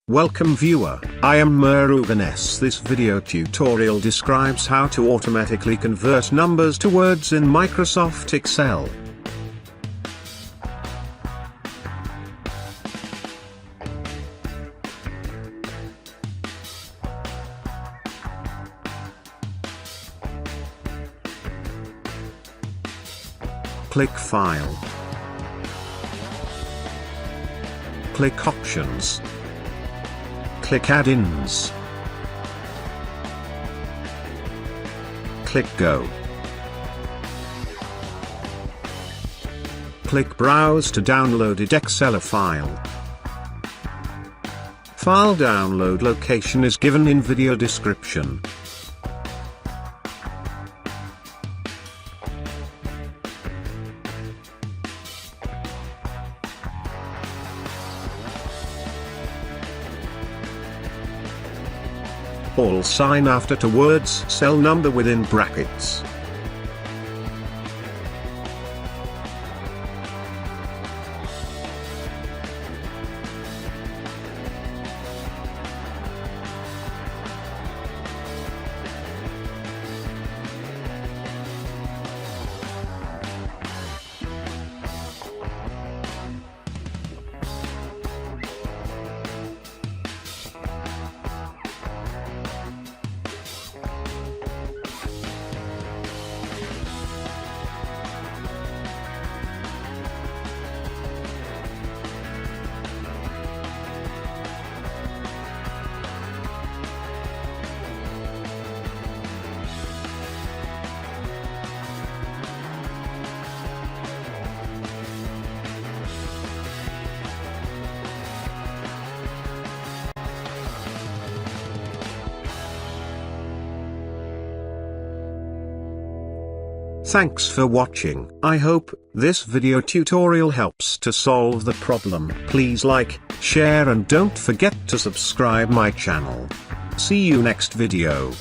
Welcome viewer, I am Murugan S. This video tutorial describes how to automatically convert numbers to words in Microsoft Excel. Click File. Click Options. Click Add-ins. Click Go. Click Browse to downloaded Excel file. File download location is given in video description. All sign after to words cell number within brackets. Thanks for watching. I hope this video tutorial helps to solve the problem. Please like, share and don't forget to subscribe my channel. See you next video.